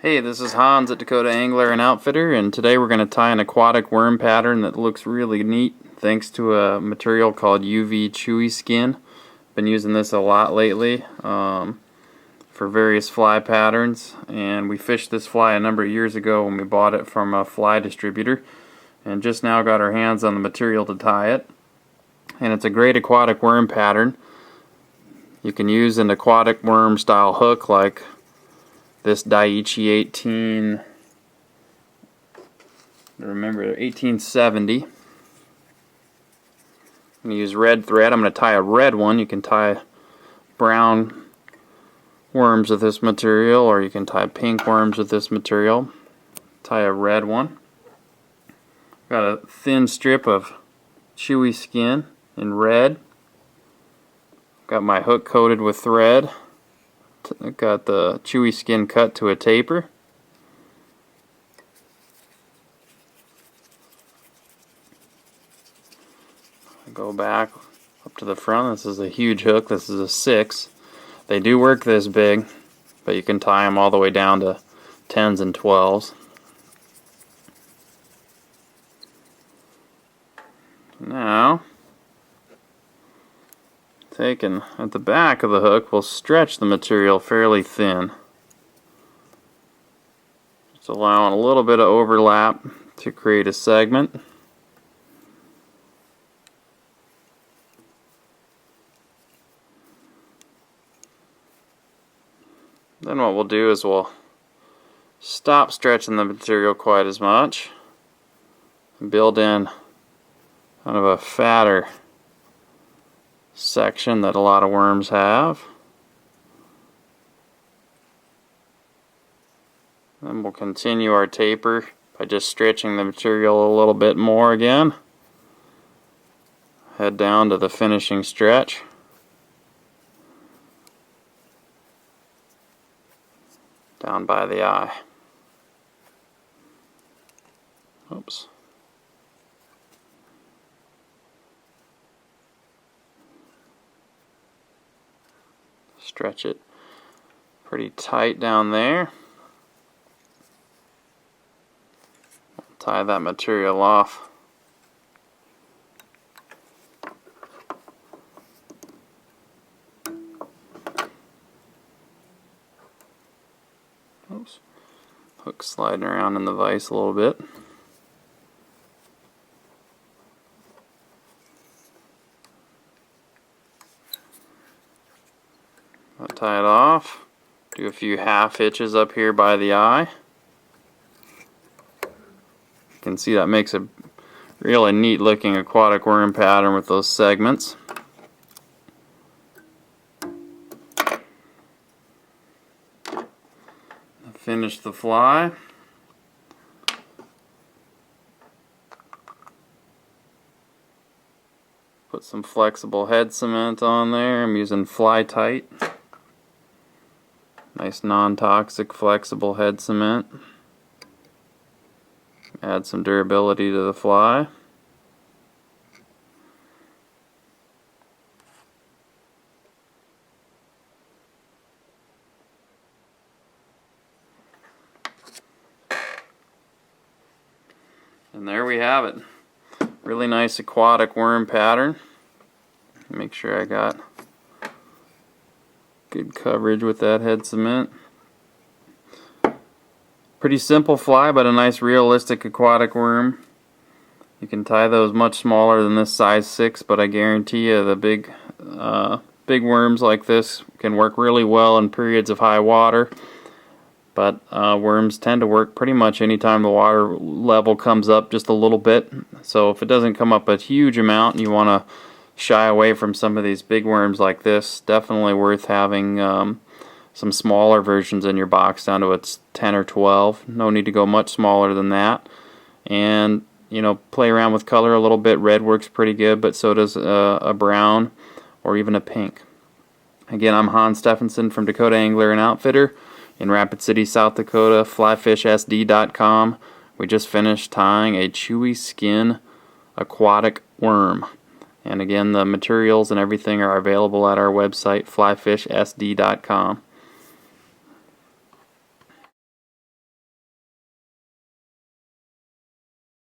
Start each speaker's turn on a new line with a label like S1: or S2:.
S1: Hey, this is Hans at Dakota Angler and Outfitter, and today we're going to tie an aquatic worm pattern that looks really neat thanks to a material called UV Chewee skin. Been using this a lot lately for various fly patterns, and we fished this fly a number of years ago when we bought it from a fly distributor, and just now got our hands on the material to tie it. And it's a great aquatic worm pattern. You can use an aquatic worm style hook like this Daiichi 1870. I'm going to use red thread. I'm going to tie a red one. You can tie brown worms with this material, or you can tie pink worms with this material. Tie a red one. Got a thin strip of Chewee skin in red. Got my hook coated with thread. Got the Chewee skin cut to a taper. Go back up to the front. This is a huge hook. This is a 6. They do work this big, but you can tie them all the way down to 10s and 12s. Now, taken at the back of the hook, we'll stretch the material fairly thin, just allowing a little bit of overlap to create a segment. Then what we'll do is we'll stop stretching the material quite as much and build in kind of a fatter section that a lot of worms have. Then we'll continue our taper by just stretching the material a little bit more again. Head down to the finishing stretch. Down by the eye. Oops. Stretch it pretty tight down there. Tie that material off. Oops. Hook sliding around in the vise a little bit. I'll tie it off. Do a few half hitches up here by the eye. You can see that makes a really neat looking aquatic worm pattern with those segments. Finish the fly. Put some flexible head cement on there. I'm using Fly Tight. Nice non-toxic flexible head cement. Add some durability to the fly. And there we have it. Really nice aquatic worm pattern. Make sure I got good coverage with that head cement. Pretty simple fly, but a nice realistic aquatic worm. You can tie those much smaller than this size 6, but I guarantee you the big worms like this can work really well in periods of high water. But worms tend to work pretty much anytime the water level comes up just a little bit. So if it doesn't come up a huge amount and you want to shy away from some of these big worms like this, definitely worth having some smaller versions in your box down to its 10 or 12. No need to go much smaller than that. And you know, play around with color a little bit. Red works pretty good, but so does a brown or even a pink. Again, I'm Hans Stephenson from Dakota Angler and Outfitter in Rapid City, South Dakota, flyfishsd.com. We just finished tying a Chewee skin aquatic worm. And again, the materials and everything are available at our website, flyfishsd.com.